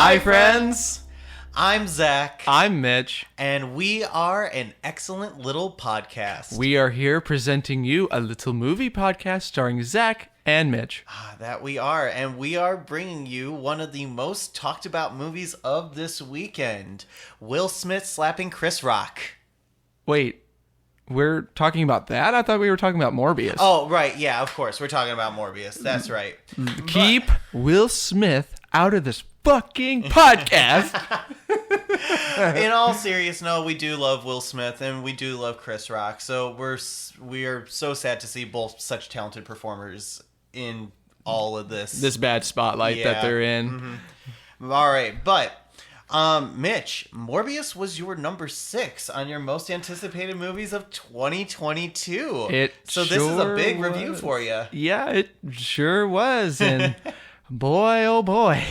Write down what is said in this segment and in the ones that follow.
Hi, friends. I'm Zach. I'm Mitch. And we are an excellent little podcast. We are here presenting you a little movie podcast starring Zach and Mitch. That we are. And we are bringing you one of the most talked about movies of this weekend. Will Smith slapping Chris Rock. Wait, we're talking about that? I thought we were talking about Morbius. Oh, right. Yeah, of course. We're talking about Morbius. That's right. Keep Will Smith out of this fucking podcast. In all seriousness, no, we do love Will Smith and we do love Chris Rock. So we are so sad to see both such talented performers in all of this bad spotlight that they're in. Mm-hmm. All right, but Mitch, Morbius was your number 6 on your most anticipated movies of 2022. This is a big review for you. Yeah, it sure was. And boy, oh boy.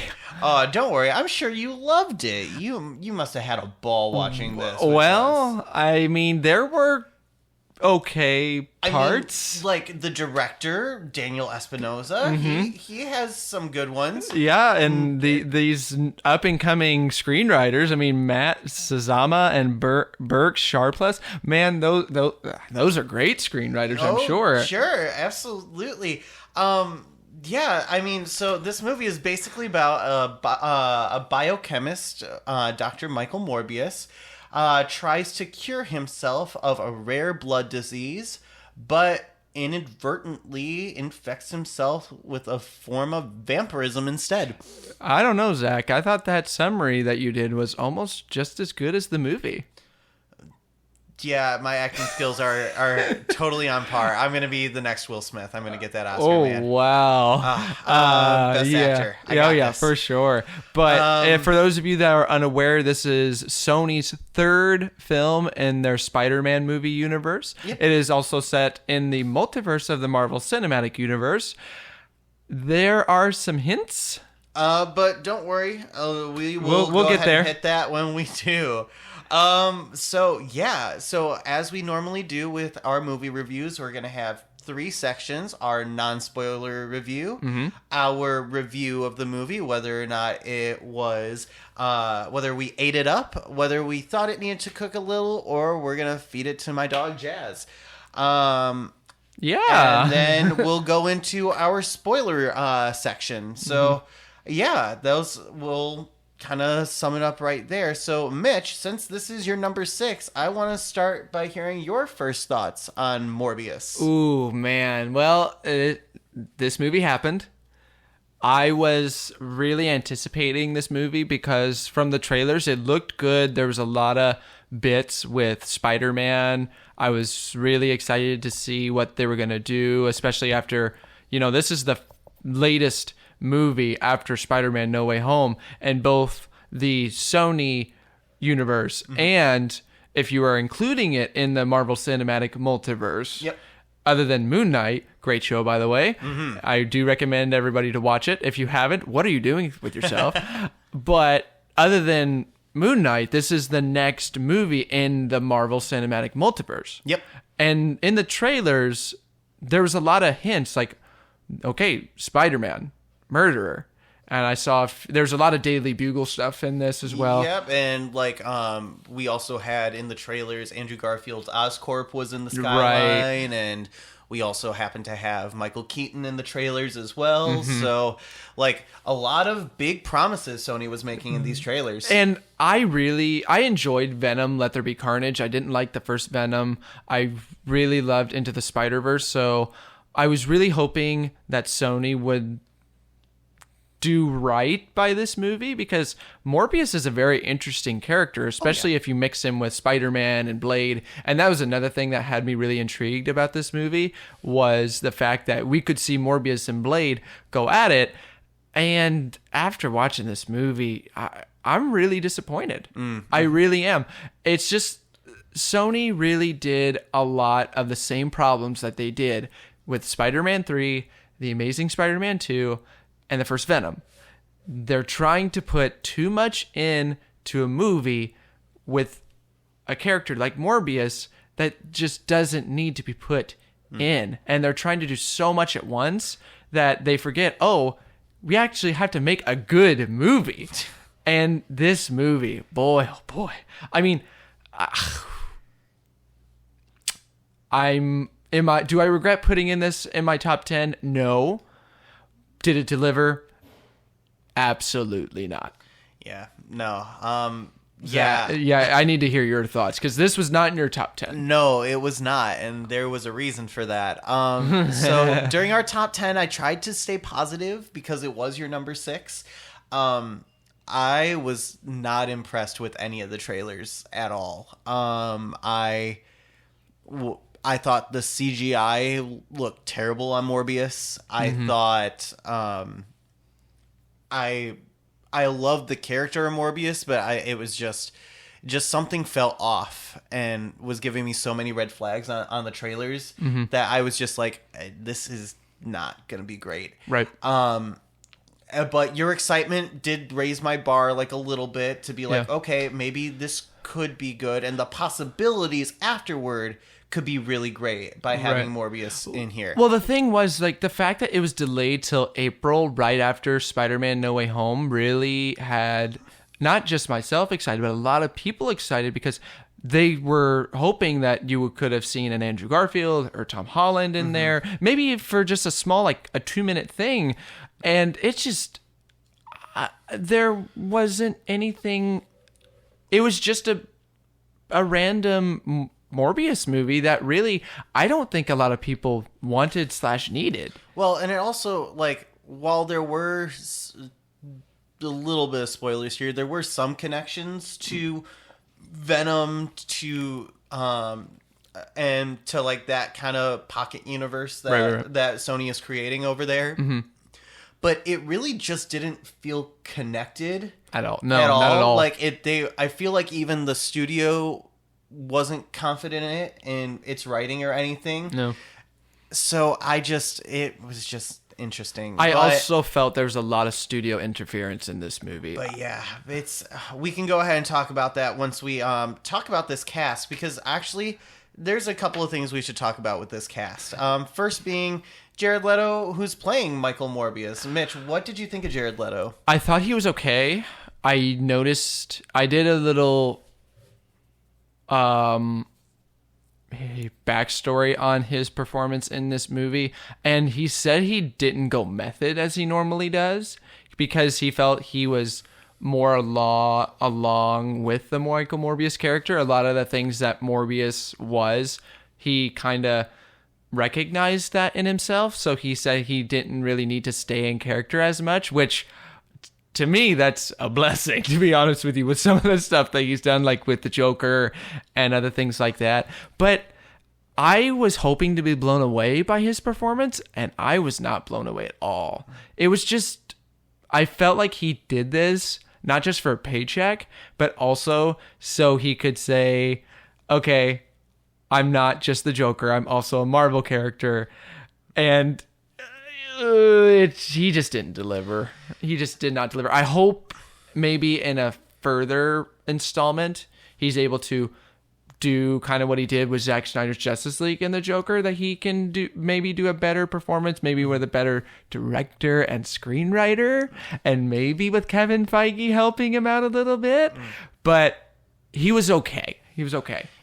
Don't worry. I'm sure you loved it. You must have had a ball watching this. Well, I mean, there were okay parts. Like the director, Daniel Espinosa, he has some good ones. Yeah, and these up-and-coming screenwriters, I mean, Matt Sazama and Burke Sharpless, man, those are great screenwriters, I'm sure. Sure, absolutely. Yeah, I mean, so this movie is basically about a biochemist, Dr. Michael Morbius, tries to cure himself of a rare blood disease, but inadvertently infects himself with a form of vampirism instead. I don't know, Zach. I thought that summary that you did was almost just as good as the movie. Yeah, my acting skills are totally on par. I'm going to be the next Will Smith. I'm going to get that Oscar, man. Oh, wow. Best actor. Yeah, for sure. But for those of you that are unaware, this is Sony's third film in their Spider-Man movie universe. Yep. It is also set in the multiverse of the Marvel Cinematic Universe. There are some hints. But don't worry. We'll go get ahead there. And hit that when we do. So as we normally do with our movie reviews, we're going to have 3 sections: our non-spoiler review, our review of the movie, whether or not it was, whether we ate it up, whether we thought it needed to cook a little, or we're going to feed it to my dog Jazz. Yeah. And then we'll go into our spoiler, section. So yeah, those will kind of sum it up right there. So, Mitch, since this is your number 6, I want to start by hearing your first thoughts on Morbius. Ooh, man. Well, this movie happened. I was really anticipating this movie because from the trailers, it looked good. There was a lot of bits with Spider-Man. I was really excited to see what they were going to do, especially after, this is the latest movie after Spider-Man No Way Home, and both the Sony universe and if you are including it in the Marvel Cinematic Multiverse, other than Moon Knight, great show by the way, I do recommend everybody to watch it. If you haven't, what are you doing with yourself? But other than Moon Knight, this is the next movie in the Marvel Cinematic Multiverse. And in the trailers, there was a lot of hints like, okay, Spider-Man, murderer, and I saw there's a lot of Daily Bugle stuff in this as well. And we also had in the trailers Andrew Garfield's Oscorp was in the skyline, and we also happen to have Michael Keaton in the trailers as well. So a lot of big promises Sony was making in these trailers. And I enjoyed Venom Let There Be Carnage. I didn't like the first Venom. I really loved Into the Spider-Verse, so I was really hoping that Sony would do right by this movie, because Morbius is a very interesting character, especially if you mix him with Spider-Man and Blade. And that was another thing that had me really intrigued about this movie, was the fact that we could see Morbius and Blade go at it. And after watching this movie, I'm really disappointed. I really am. It's just Sony really did a lot of the same problems that they did with Spider-Man 3, The Amazing Spider-Man 2, and the first Venom. They're trying to put too much into a movie with a character like Morbius that just doesn't need to be put in. And they're trying to do so much at once that they forget, we actually have to make a good movie. And this movie, boy, oh boy. I mean, do I regret putting in this in my top 10? No. Did it deliver? Absolutely not. Yeah. No. Yeah. Yeah, I need to hear your thoughts because this was not in your top 10. No, it was not, and there was a reason for that. So during our top 10, I tried to stay positive because it was your number 6. I was not impressed with any of the trailers at all. I thought the CGI looked terrible on Morbius. I thought I loved the character of Morbius, but it was just something felt off and was giving me so many red flags on the trailers that I was just like, this is not going to be great. Right. But your excitement did raise my bar like a little bit to be like, okay, maybe this could be good. And the possibilities afterward could be really great by having Morbius in here. Well, the thing was, like, the fact that it was delayed till April right after Spider-Man No Way Home really had not just myself excited, but a lot of people excited because they were hoping that you could have seen an Andrew Garfield or Tom Holland in there, maybe for just a small, like a 2-minute thing. And it's just, there wasn't anything. It was just a random Morbius movie that really, I don't think a lot of people wanted / needed. Well, and it also, like, while there were a little bit of spoilers here, there were some connections to Venom, to and to like that kind of pocket universe that that Sony is creating over there. But it really just didn't feel connected at all. No, not at all. Like I feel like even the studio wasn't confident in it, in its writing or anything. No. So it was just interesting. I also felt there was a lot of studio interference in this movie. But yeah, we can go ahead and talk about that once we talk about this cast, because actually there's a couple of things we should talk about with this cast. First being Jared Leto, who's playing Michael Morbius. Mitch, what did you think of Jared Leto? I thought he was okay. I noticed I did a little backstory on his performance in this movie, and he said he didn't go method as he normally does because he felt he was more along with the Michael Morbius character. A lot of the things that Morbius was, he kind of recognized that in himself, so he said he didn't really need to stay in character as much, which to me, that's a blessing, to be honest with you, with some of the stuff that he's done, like with the Joker and other things like that. But I was hoping to be blown away by his performance, and I was not blown away at all. It was just, I felt like he did this not just for a paycheck, but also so he could say, okay, I'm not just the Joker, I'm also a Marvel character. And he just didn't deliver. He just did not deliver. I hope maybe in a further installment, he's able to do kind of what he did with Zack Snyder's Justice League and the Joker, that he can do a better performance, maybe with a better director and screenwriter, and maybe with Kevin Feige helping him out a little bit. But he was okay.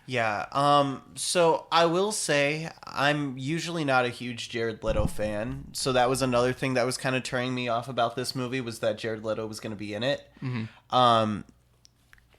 Yeah. So I will say I'm usually not a huge Jared Leto fan. So that was another thing that was kind of turning me off about this movie, was that Jared Leto was going to be in it.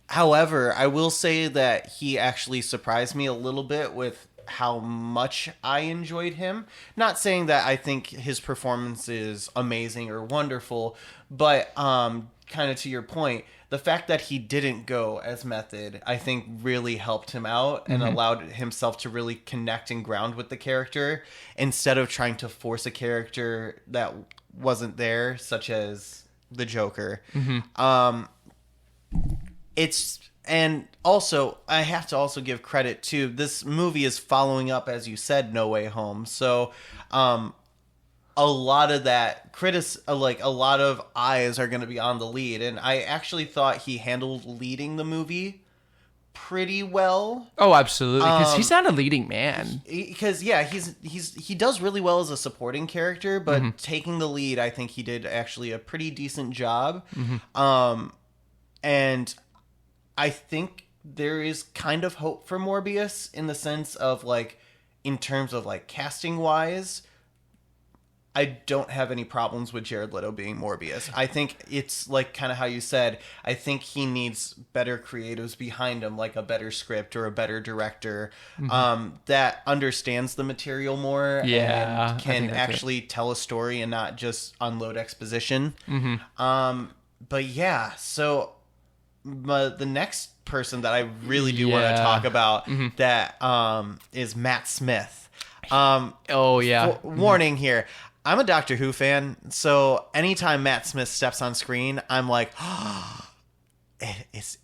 However, I will say that he actually surprised me a little bit with how much I enjoyed him. Not saying that I think his performance is amazing or wonderful, but kind of to your point, the fact that he didn't go as method, I think really helped him out and allowed himself to really connect and ground with the character instead of trying to force a character that wasn't there, such as the Joker. And also, I have to also give credit to, this movie is following up, as you said, No Way Home. So, a lot of that a lot of eyes are going to be on the lead, and I actually thought he handled leading the movie pretty well. Oh, absolutely, because he's not a leading man. Because he does really well as a supporting character, but taking the lead, I think he did actually a pretty decent job. And I think there is kind of hope for Morbius in the sense of like, in terms of like casting wise, I don't have any problems with Jared Leto being Morbius. I think it's like kind of how you said, I think he needs better creatives behind him, like a better script or a better director that understands the material more and can actually tell a story and not just unload exposition. But yeah, so the next person that I really do want to talk about that is Matt Smith. Warning here. I'm a Doctor Who fan, so anytime Matt Smith steps on screen, I'm like, oh, it's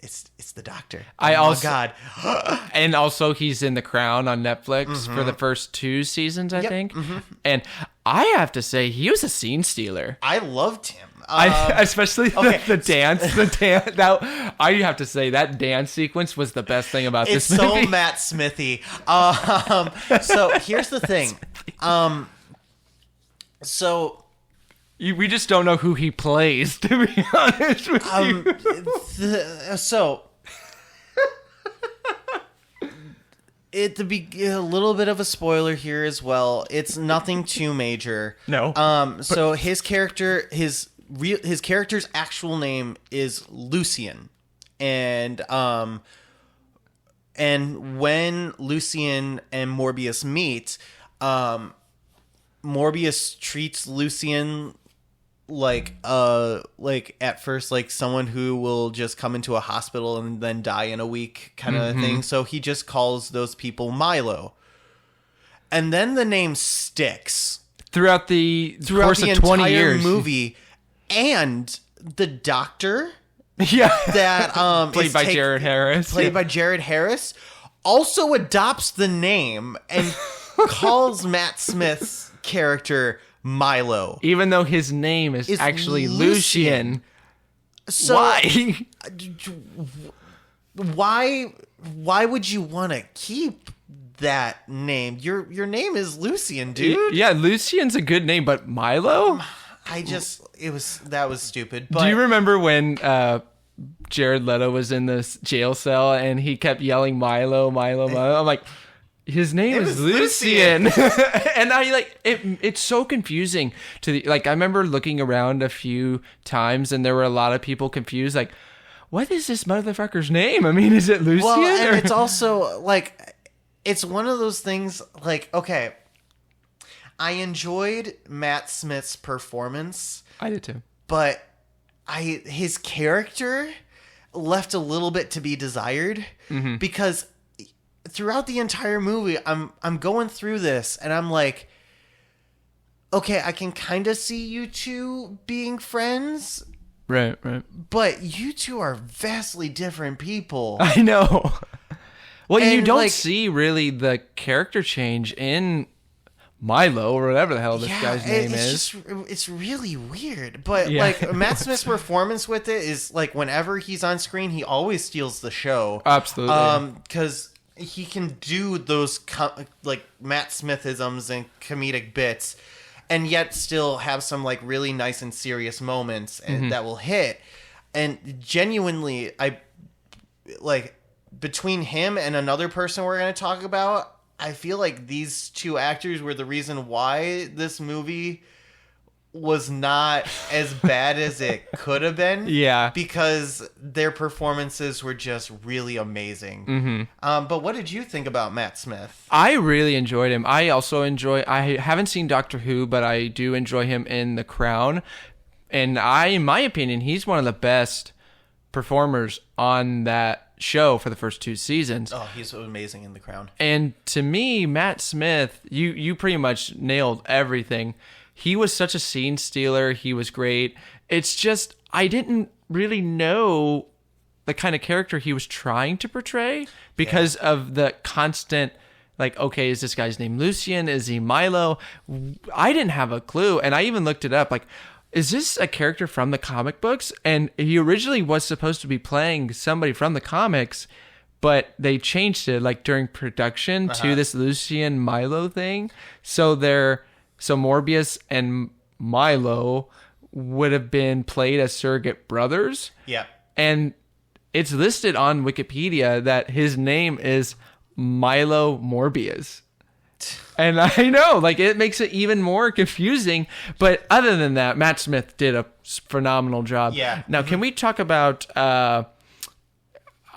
the Doctor. Oh my God. And also he's in The Crown on Netflix for the first 2 seasons, I think. And I have to say, he was a scene stealer. I loved him. Especially the dance. That, I have to say, that dance sequence was the best thing about this movie. It's so Matt Smithy. So here's the thing. We just don't know who he plays, to be honest with you. To be a little bit of a spoiler here as well. It's nothing too major. No. So his character, his character's actual name is Lucian, and when Lucian and Morbius meet, Morbius treats Lucian like at first like someone who will just come into a hospital and then die in a week kind of thing. So he just calls those people Milo. And then the name sticks throughout the course of 20 entire years movie. And the Doctor that played by Jared Harris also adopts the name and calls Matt Smith's character Milo, even though his name is actually Lucian. So why would you want to keep that name? Your name is Lucian, dude. Yeah, Lucian's a good name, but Milo? That was stupid. But do you remember when Jared Leto was in this jail cell and he kept yelling Milo, Milo, Milo? I'm like, his name is Lucian. And I like it's so confusing to I remember looking around a few times and there were a lot of people confused, like, what is this motherfucker's name? I mean, is it Lucian? Well, and it's also like, it's one of those things like, okay, I enjoyed Matt Smith's performance. I did too. But his character left a little bit to be desired because throughout the entire movie, I'm going through this and I'm like, okay, I can kind of see you two being friends. Right. But you two are vastly different people. I know. Well, and you don't see really the character change in Milo or whatever the hell this guy's name is. It's really weird. But like Matt Smith's performance with it is like whenever he's on screen, he always steals the show. Absolutely. Because he can do those like Matt Smithisms and comedic bits and yet still have some like really nice and serious moments and that will hit. And genuinely, I like between him and another person we're going to talk about, I feel like these two actors were the reason why this movie was not as bad as it could have been. Yeah. Because their performances were just really amazing. But what did you think about Matt Smith? I really enjoyed him. I haven't seen Doctor Who, but I do enjoy him in The Crown. And in my opinion, he's one of the best performers on that show for the first 2 seasons. Oh, he's amazing in The Crown. And to me, Matt Smith, you pretty much nailed everything. He was such a scene stealer. He was great. It's just, I didn't really know the kind of character he was trying to portray because of the constant, like, okay, is this guy's name Lucian? Is he Milo? I didn't have a clue. And I even looked it up, like, is this a character from the comic books? And he originally was supposed to be playing somebody from the comics, but they changed it, like, during production to this Lucian Milo thing. So Morbius and Milo would have been played as surrogate brothers. Yeah. And it's listed on Wikipedia that his name is Milo Morbius. And I know, like, it makes it even more confusing. But other than that, Matt Smith did a phenomenal job. Yeah. Now, can we talk about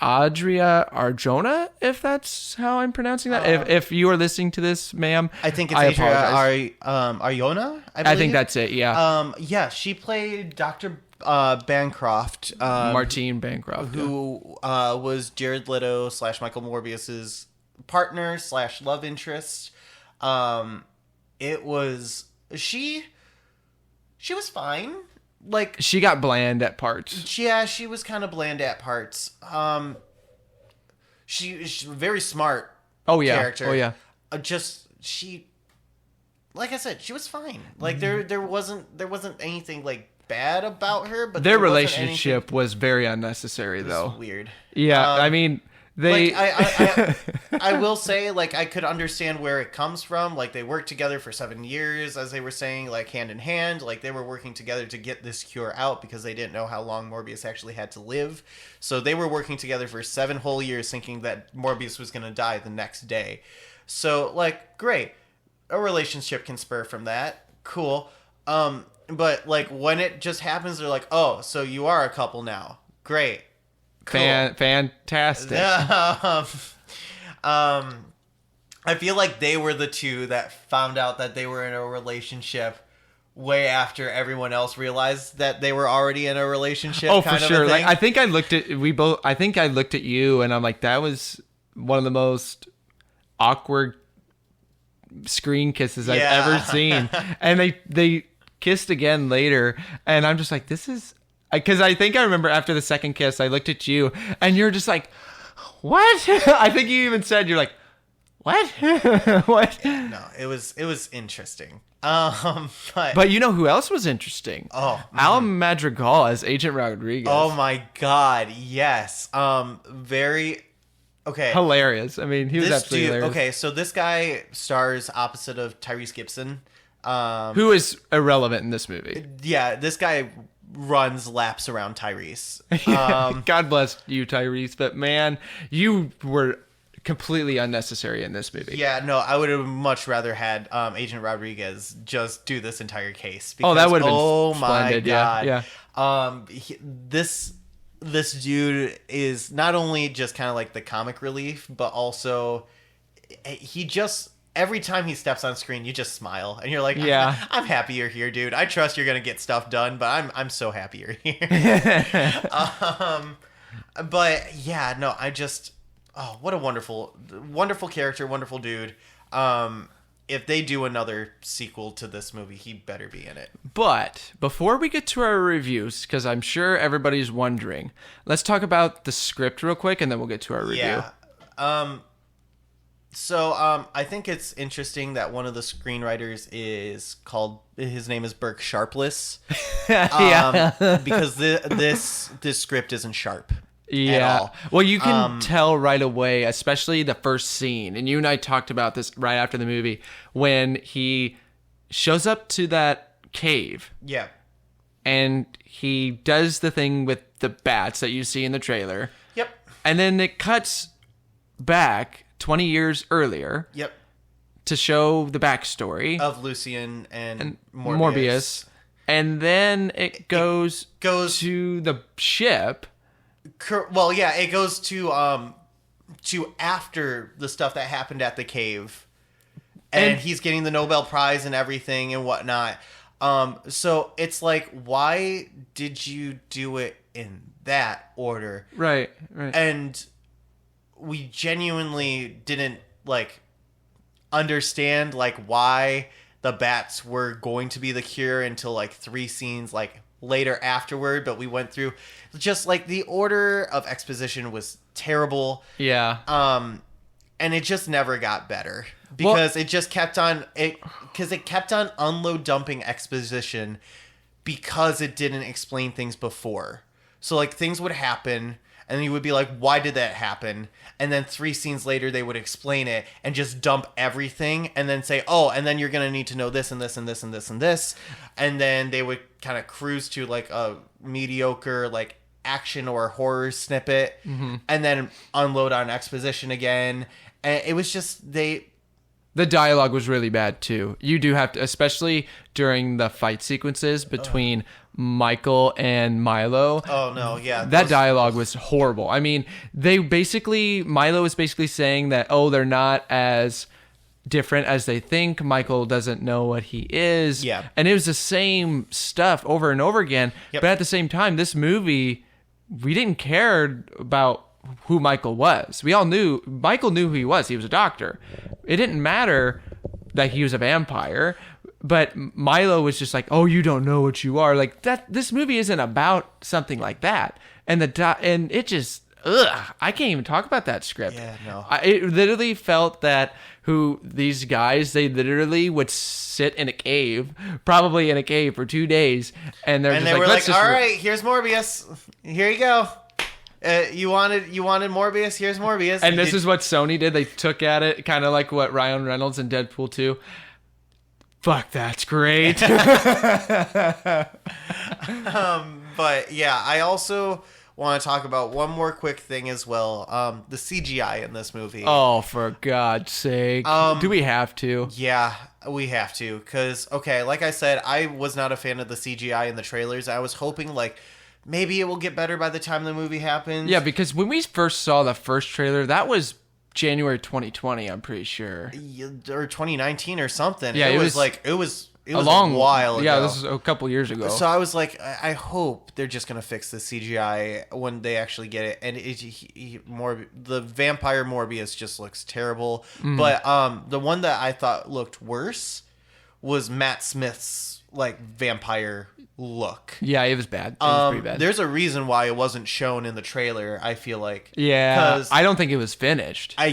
Adria Arjona, if that's how I'm pronouncing that? If you are listening to this, ma'am, I think it's Adria Arjona. I think that's it. Yeah. Yeah, she played Dr. Bancroft, Martine Bancroft, who was Jared Leto / Michael Morbius's partner / love interest. It was she was fine. Like, she got bland at parts. Yeah, she was kind of bland at parts. She's very smart. Oh yeah. Character. Oh yeah. Like I said, she was fine. Like there wasn't anything like bad about her, but their relationship was very unnecessary, though. Weird. Yeah, I mean, they. Like, I will say, like, I could understand where it comes from. Like, they worked together for 7 years, as they were saying, like, hand in hand. Like, they were working together to get this cure out because they didn't know how long Morbius actually had to live. So they were working together for 7 whole years, thinking that Morbius was going to die the next day. So, like, great. A relationship can spur from that. Cool. But, like, when it just happens, they're like, oh, so you are a couple now. Great. Cool. Fantastic. I feel like they were the two that found out that they were in a relationship way after everyone else realized that they were already in a relationship. Oh, for sure. Like, I think I looked at you and I'm like, that was one of the most awkward screen kisses I've ever seen. And they kissed again later, and I'm just like, this is, because I think I remember after the second kiss, I looked at you, and you're just like, what? I think you even said, you're like, what? What? No, it was interesting. But you know who else was interesting? Alan Madrigal as Agent Rodriguez. Oh my God, yes. Very. Okay. Hilarious. I mean, he was absolutely hilarious. Okay, so this guy stars opposite of Tyrese Gibson. Who is irrelevant in this movie. Yeah, this guy runs laps around Tyrese. God bless you, Tyrese, but man, you were completely unnecessary in this movie. Yeah, no, I would have much rather had Agent Rodriguez just do this entire case. Because, that would have been splendid. My God. Yeah. This dude is not only just kind of like the comic relief, but also he just, every time he steps on screen, you just smile and you're like, yeah, I'm happy you're here, dude. I trust you're gonna get stuff done, but I'm so happy you're here. But yeah, no, what a wonderful character, wonderful dude. If they do another sequel to this movie, he better be in it. But before we get to our reviews, because I'm sure everybody's wondering, let's talk about the script real quick, and then we'll get to our review. Yeah. So I think it's interesting that one of the screenwriters his name is Burke Sharpless. Because this script isn't sharp. Yeah. Well, you can tell right away, especially the first scene. And you and I talked about this right after the movie, when he shows up to that cave. Yeah. And he does the thing with the bats that you see in the trailer. Yep. And then it cuts back 20 years earlier. Yep. To show the backstory of Lucien and Morbius. And then it goes to the ship. Well, yeah, it goes to after the stuff that happened at the cave, and he's getting the Nobel Prize and everything and whatnot. So it's like, why did you do it in that order? Right. And we genuinely didn't understand why the bats were going to be the cure until 3 scenes later afterward, but we went through just the order of exposition was terrible. Yeah. And it just never got better because it just kept on it kept on unload dumping exposition because it didn't explain things before. So things would happen and you would be like, why did that happen? And then 3 scenes later, they would explain it and just dump everything and then say, oh, and then you're going to need to know this and this and this and this and this. And then they would kind of cruise to a mediocre, action or horror snippet Mm-hmm. and then unload on exposition again. And it was just the dialogue was really bad too. You do have to, especially during the fight sequences between Michael and Milo. Oh no, yeah. That dialogue was horrible. I mean, Milo was basically saying that, oh, they're not as different as they think. Michael doesn't know what he is. Yeah. And it was the same stuff over and over again. Yep. But at the same time, this movie, we didn't care about who Michael was. We all knew, Michael knew who he was. He was a doctor. It didn't matter that he was a vampire. But Milo was just like, oh, you don't know what you are. Like that. This movie isn't about something like that. And and it just, I can't even talk about that script. Yeah, no. It literally felt that these guys, they literally would sit in a cave, probably in a cave for 2 days, and they were like, all right, here's Morbius. Here you go. You wanted Morbius. Here's Morbius. And this is what Sony did. They took at it kind of like what Ryan Reynolds in Deadpool 2. Fuck, that's great. But yeah, I also want to talk about one more quick thing as well. The CGI in this movie. Oh, for God's sake. Do we have to? Yeah, we have to. Because, okay, like I said, I was not a fan of the CGI in the trailers. I was hoping, like, maybe it will get better by the time the movie happens. Yeah, because when we first saw the first trailer, that was January 2020, I'm pretty sure. Or 2019 or something. Yeah, it was a while ago. Yeah, this was a couple years ago. So I was like, I hope they're just gonna fix the CGI when they actually get it. And the vampire Morbius just looks terrible. But the one that I thought looked worse was Matt Smith's like vampire look. Yeah, it was bad. It was pretty bad. There's a reason why it wasn't shown in the trailer, I feel like. Yeah, I don't think it was finished. I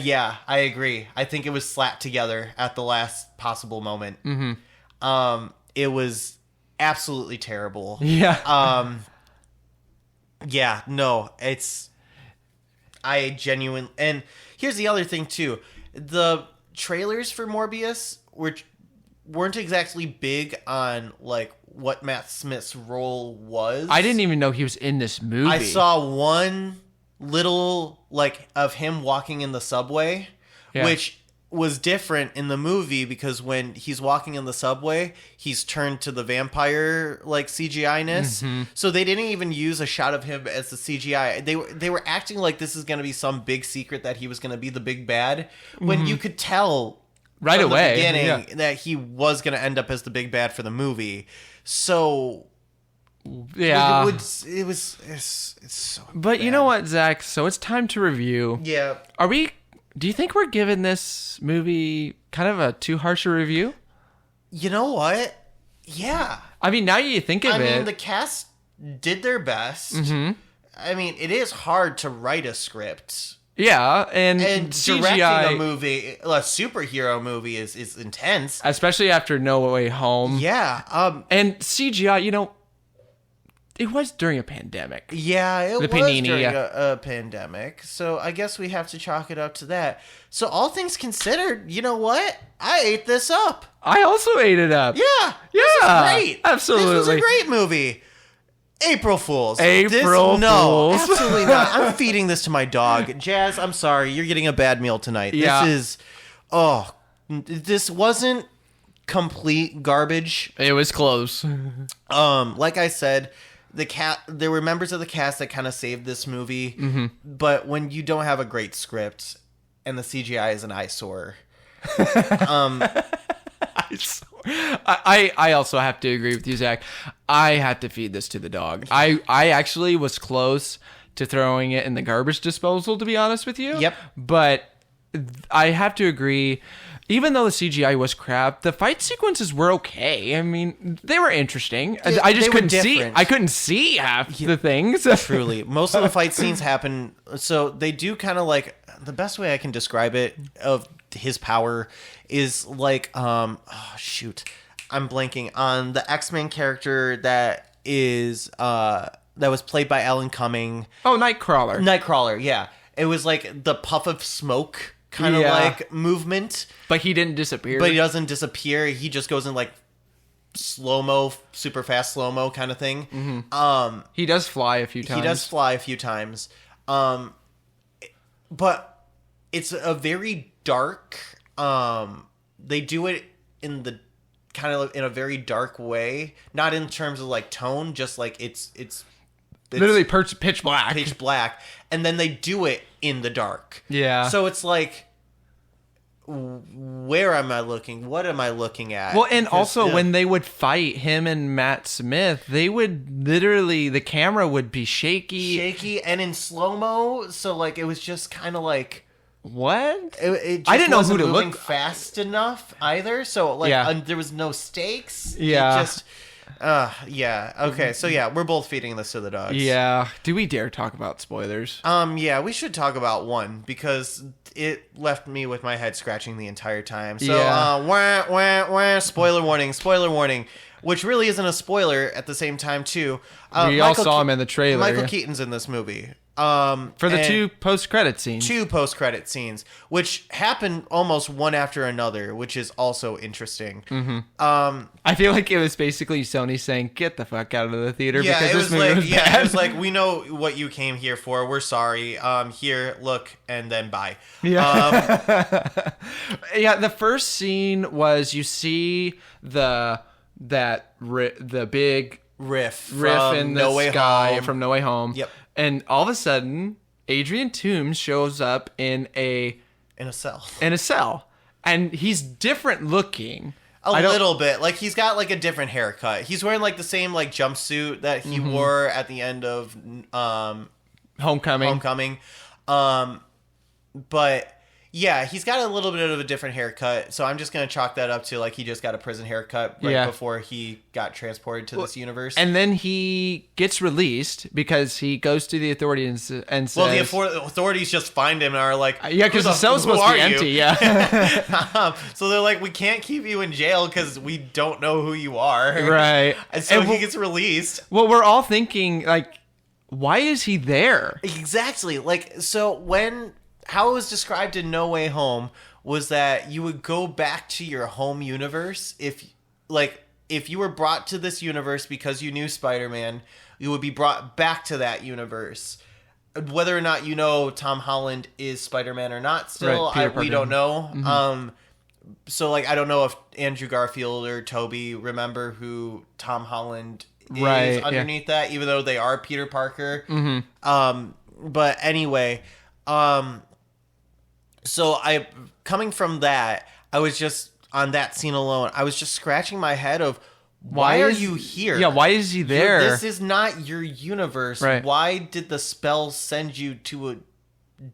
agree. I think it was slapped together at the last possible moment. Mm-hmm. It was absolutely terrible. Yeah. Yeah, no, and here's the other thing too. The trailers for Morbius weren't exactly big on like what Matt Smith's role was. I didn't even know he was in this movie. I saw one little like of him walking in the subway, which was different in the movie because when he's walking in the subway, he's turned to the vampire like CGI-ness. Mm-hmm. So they didn't even use a shot of him as the CGI. They were acting like this is going to be some big secret that he was going to be the big bad when you could tell right from away the beginning that he was going to end up as the big bad for the movie. So yeah, it's so But bad. You know what, Zach? So it's time to review. Yeah. Do you think we're giving this movie kind of a too harsh a review? You know what? Yeah. I mean, now you think of it. I mean, the cast did their best. Mm-hmm. I mean, it is hard to write a script. Yeah, and CGI, directing a movie, a superhero movie, is intense. Especially after No Way Home. Yeah. And CGI, it was during a pandemic. Yeah, it was during a pandemic. So I guess we have to chalk it up to that. So all things considered, you know what? I ate this up. I also ate it up. Yeah. This is great. Absolutely. This was a great movie. April Fools. Fools. No, absolutely not. I'm feeding this to my dog. Jazz, I'm sorry. You're getting a bad meal tonight. Yeah. This wasn't complete garbage. It was close. Like I said, there were members of the cast that kind of saved this movie, but when you don't have a great script and the CGI is an eyesore, I also have to agree with you, Zach. I had to feed this to the dog. I actually was close to throwing it in the garbage disposal, to be honest with you. Yep. But I have to agree. Even though the CGI was crap, the fight sequences were okay. I mean, they were interesting. I just couldn't see. I couldn't see half the things. Truly, most of the fight scenes happen. So they do kind of like the best way I can describe it of his power is like I'm blanking on the X-Men character that was played by Alan Cumming. Oh, Nightcrawler. Yeah, it was like the puff of smoke kind of like movement. But he didn't disappear. But he doesn't disappear. He just goes in like slow-mo, super fast slow-mo kind of thing. He does fly a few times. But it's a very dark, they do it in the kind of in a very dark way, not in terms of like tone, just like it's literally pitch black, and then they do it in the dark. Yeah. So it's like, where am I looking? What am I looking at? Well, and also when they would fight him and Matt Smith, they would literally, the camera would be shaky and in slow-mo. So like it was just kind of like, what? It just I didn't know who to moving look fast enough either. So like there was no stakes. Yeah. It just okay. So yeah, we're both feeding this to the dogs. Yeah. Do we dare talk about spoilers? Yeah, we should talk about one because it left me with my head scratching the entire time. So spoiler warning, which really isn't a spoiler at the same time too. We all saw him in the trailer. Michael Keaton's in this movie. For the two post-credit scenes. Two post-credit scenes, which happen almost one after another, which is also interesting. I feel like it was basically Sony saying, "Get the fuck out of the theater," because this movie was bad. It was like, we know what you came here for. We're sorry. Here, look, and then bye. Yeah. Yeah. The first scene was you see the big riff in the sky from No Way Home. Yep. And all of a sudden, Adrian Toomes shows up in a cell, and he's different looking. A little bit. Like, he's got, like, a different haircut. He's wearing, like, the same, like, jumpsuit that he wore at the end of Homecoming. But, yeah, he's got a little bit of a different haircut, so I'm just going to chalk that up to, like, he just got a prison haircut before he got transported to this universe. And then he gets released because he goes to the authorities and says... Well, the authorities just find him and are like... Yeah, because the cell's supposed to be empty, yeah. So they're like, we can't keep you in jail because we don't know who you are. Right. And so he gets released. Well, we're all thinking, like, why is he there? Exactly. Like, so how it was described in No Way Home was that you would go back to your home universe if you were brought to this universe because you knew Spider-Man, you would be brought back to that universe. Whether or not you know Tom Holland is Spider-Man or not still, we don't know. So, like, I don't know if Andrew Garfield or Tobey remember who Tom Holland is underneath that, even though they are Peter Parker. But anyway... So coming from that, I was just on that scene alone. I was just scratching my head of why are you here? Yeah, why is he there? This is not your universe. Right. Why did the spell send you to a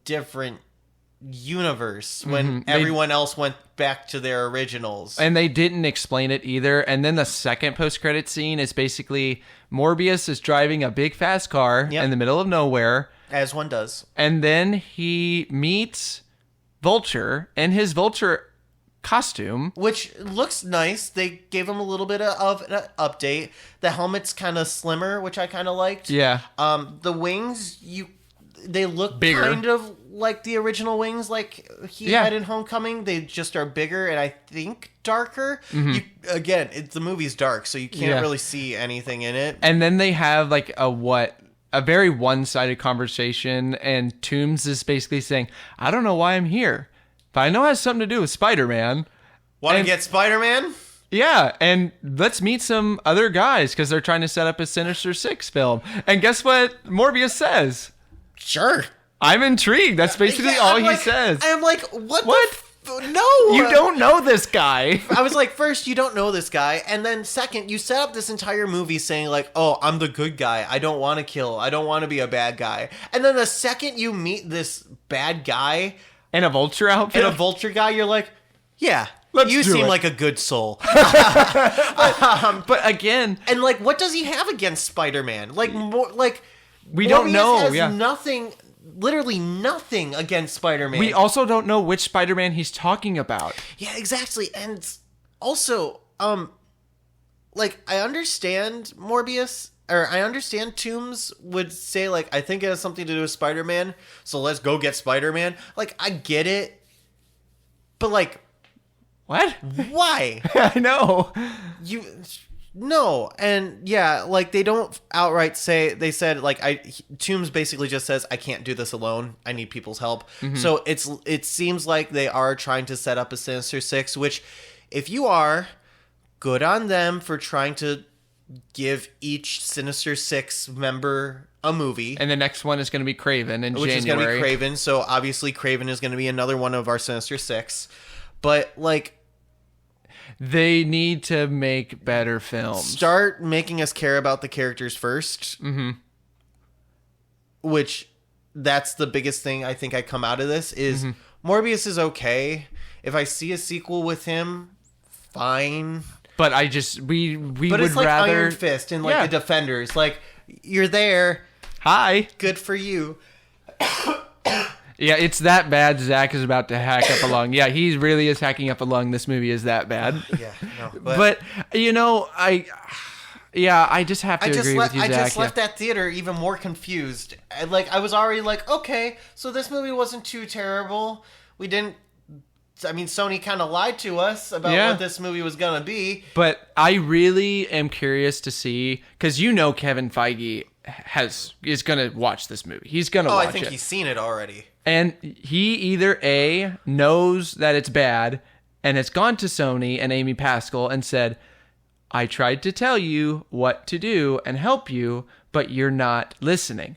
different universe when everyone else went back to their originals? And they didn't explain it either. And then the second post-credit scene is basically Morbius is driving a big fast car in the middle of nowhere. As one does. And then he meets Vulture in his Vulture costume, which looks nice. They gave him a little bit of an update. The helmet's kind of slimmer, which I kind of liked. Yeah. The wings, they look bigger, kind of like the original wings, like he had in Homecoming. They just are bigger and I think darker. The movie's dark, so you can't really see anything in it. And then they have like a very one-sided conversation, and Toomes is basically saying, I don't know why I'm here, but I know it has something to do with Spider-Man. Want to get Spider-Man? Yeah, and let's meet some other guys, because they're trying to set up a Sinister Six film. And guess what Morbius says? Sure. I'm intrigued. That's basically all he says. I'm like, what? No! You don't know this guy. I was like, first, you don't know this guy. And then second, you set up this entire movie saying like, oh, I'm the good guy. I don't want to kill. I don't want to be a bad guy. And then the second you meet this bad guy... in a Vulture outfit? In a Vulture guy, you're like, yeah, you seem like a good soul. But again... And like, what does he have against Spider-Man? Like, we don't know. Has nothing... Literally nothing against Spider-Man. We also don't know which Spider-Man he's talking about. Yeah, exactly. And also, I understand Morbius, or I understand Toomes would say, like, I think it has something to do with Spider-Man, so let's go get Spider-Man. Like, I get it. But, like... What? Why? I know. No, and yeah, like they don't outright say. They said like Toombs basically just says I can't do this alone. I need people's help. So it seems like they are trying to set up a Sinister Six, which if you are, good on them for trying to give each Sinister Six member a movie. And the next one is going to be Kraven in January. Which is going to be Kraven. So obviously Kraven is going to be another one of our Sinister Six. But like, they need to make better films. Start making us care about the characters first. Which, that's the biggest thing I think I come out of this is Morbius is okay. If I see a sequel with him, fine. But I just we but would it's like rather Iron Fist and like the Defenders. Like, you're there. Hi. Good for you. Yeah, it's that bad. Zach is about to hack up a lung. Yeah, he really is hacking up a lung. This movie is that bad. Yeah, no. But you know, I just have to agree with you, Zach. I just left that theater even more confused. I was already like, okay, so this movie wasn't too terrible. We didn't. I mean, Sony kind of lied to us about what this movie was gonna be. But I really am curious to see, because you know Kevin Feige is gonna watch this movie. He's gonna watch it. I think he's seen it already. And he either A, knows that it's bad and has gone to Sony and Amy Pascal and said, I tried to tell you what to do and help you, but you're not listening.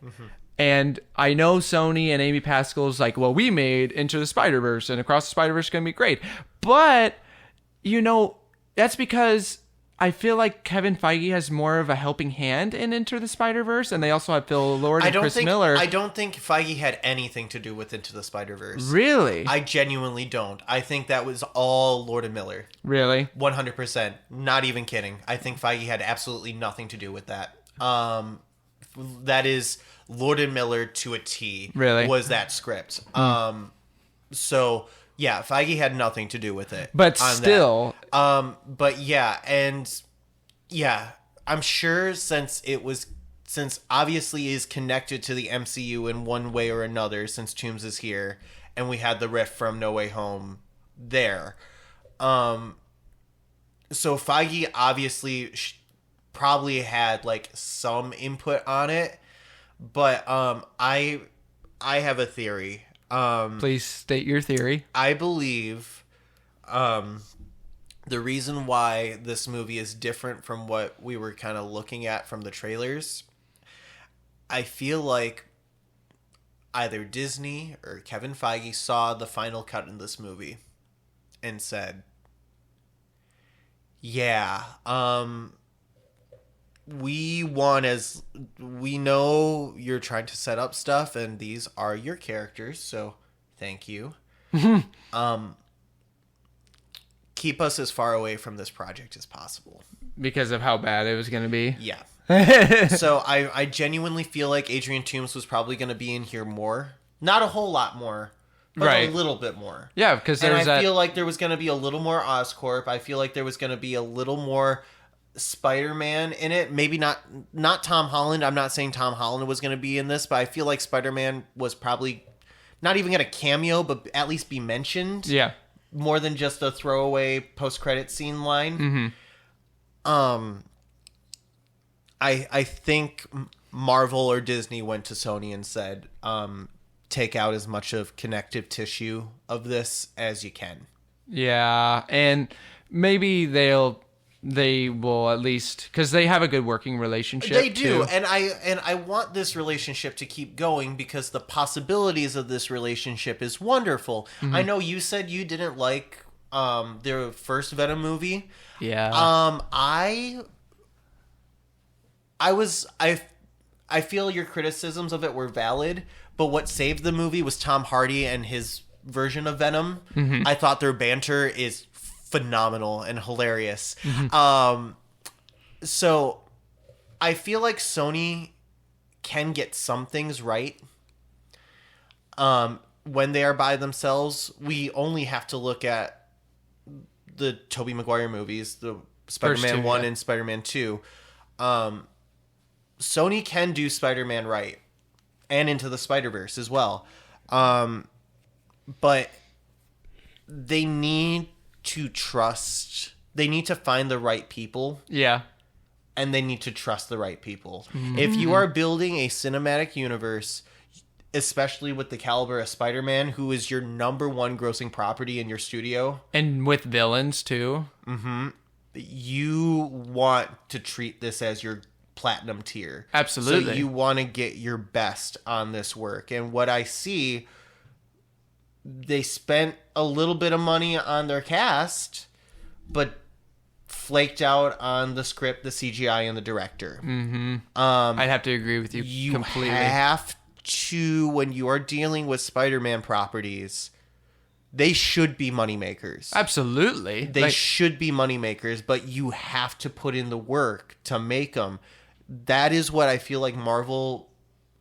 And I know Sony and Amy Pascal's like, well, we made Into the Spider-Verse and Across the Spider-Verse is going to be great. But, you know, that's because I feel like Kevin Feige has more of a helping hand in Into the Spider-Verse, and they also have Phil Lord and Chris Miller. I don't think Feige had anything to do with Into the Spider-Verse. Really? I genuinely don't. I think that was all Lord and Miller. Really? 100%. Not even kidding. I think Feige had absolutely nothing to do with that. That is Lord and Miller to a T. Really? Was that script. So... yeah, Feige had nothing to do with it. But still. But yeah, and yeah, I'm sure since obviously is connected to the MCU in one way or another, since Toombs is here, and we had the riff from No Way Home there. So Feige obviously probably had like some input on it, but I have a theory. Please state your theory. I believe the reason why this movie is different from what we were kind of looking at from the trailers, I feel like either Disney or Kevin Feige saw the final cut in this movie and said, yeah, we know you're trying to set up stuff and these are your characters, so thank you. Keep us as far away from this project as possible. Because of how bad it was going to be? Yeah. So I genuinely feel like Adrian Toombs was probably going to be in here more. Not a whole lot more, but a little bit more. Yeah, because I feel like there was going to be a little more Oscorp. I feel like there was going to be a little more Spider-Man in it. Maybe not Tom Holland. I'm not saying Tom Holland was going to be in this, but I feel like Spider-Man was probably not even going to cameo, but at least be mentioned. Yeah. More than just a throwaway post-credit scene line. I think Marvel or Disney went to Sony and said, take out as much of connective tissue of this as you can. Yeah, and maybe they will at least, because they have a good working relationship. They do, too. and I want this relationship to keep going because the possibilities of this relationship is wonderful. I know you said you didn't like their first Venom movie. Yeah. I feel your criticisms of it were valid, but what saved the movie was Tom Hardy and his version of Venom. I thought their banter is phenomenal and hilarious. So I feel like Sony can get some things right when they are by themselves. We only have to look at the Tobey Maguire movies, the Spider-Man 1 and Spider-Man 2. Sony can do Spider-Man right and Into the Spider-Verse as well. But they need to find the right people. Yeah. and they need to trust the right people. If you are building a cinematic universe, especially with the caliber of Spider-Man, who is your number one grossing property in your studio, and with villains too, you want to treat this as your platinum tier. Absolutely. So you want to get your best on this work. And what I see, they spent a little bit of money on their cast, but flaked out on the script, the CGI, and the director. I'd have to agree with you completely. You have to, when you are dealing with Spider-Man properties, they should be moneymakers. Absolutely. They should be moneymakers, but you have to put in the work to make them. That is what I feel like Marvel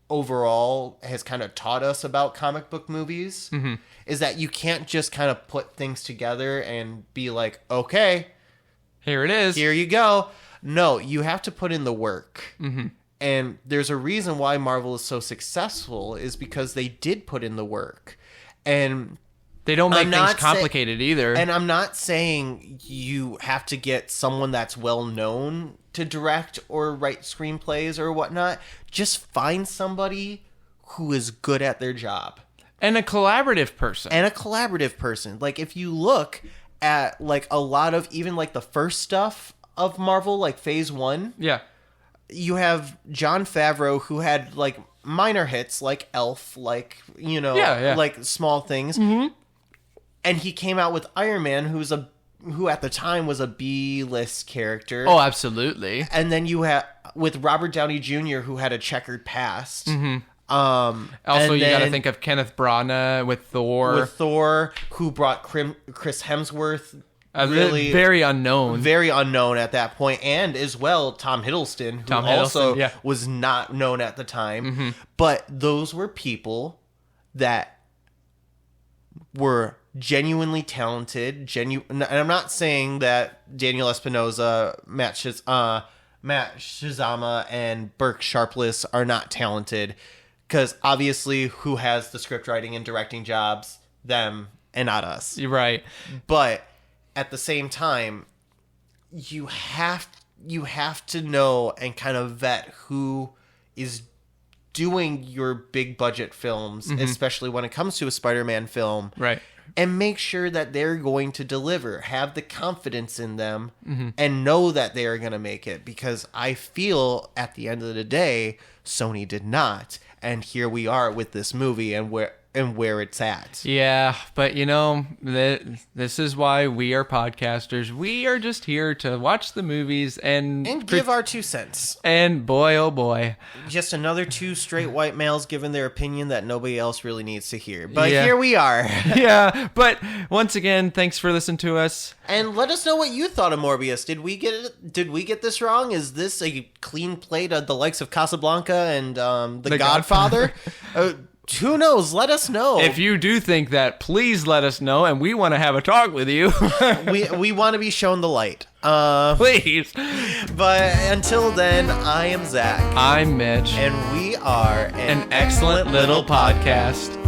overall has kind of taught us about comic book movies, is that you can't just kind of put things together and be like, okay, here it is. Here you go. No, you have to put in the work. And there's a reason why Marvel is so successful, is because they did put in the work. And they don't make things complicated either. And I'm not saying you have to get someone that's well known to direct or write screenplays or whatnot. Just find somebody who is good at their job. And a collaborative person. Like, if you look at, like, a lot of even, like, the first stuff of Marvel, like Phase 1. Yeah. You have Jon Favreau, who had, like, minor hits, like Elf, like, you know, like small things. And he came out with Iron Man, who at the time was a B-list character. Oh, absolutely. And then you have with Robert Downey Jr., who had a checkered past. Also, you got to think of Kenneth Branagh with Thor. Who brought Chris Hemsworth. Really very unknown at that point, and as well Tom Hiddleston, who also was not known at the time. But those were people that were genuinely talented. And I'm not saying that Daniel Espinosa, Matt Shizama, and Burke Sharpless are not talented, because obviously, who has the script writing and directing jobs? Them, and not us. You're right. But at the same time, you have to know and kind of vet who is doing your big budget films, especially when it comes to a Spider-Man film. Right. And make sure that they're going to deliver. Have the confidence in them and know that they are going to make it. Because I feel at the end of the day, Sony did not. And here we are with this movie and where it's at. Yeah, but you know, this is why we are podcasters. We are just here to watch the movies and give our 2 cents. And boy, oh boy. Just another 2 straight white males giving their opinion that nobody else really needs to hear. But here we are. Yeah, but once again, thanks for listening to us. And let us know what you thought of Morbius. Did we get this wrong? Is this a clean plate of the likes of Casablanca and The Godfather? Who knows? Let us know. If you do think that, please let us know, and we want to have a talk with you. we want to be shown the light. Please. But until then, I am Zach. I'm Mitch. And we are an excellent little podcast.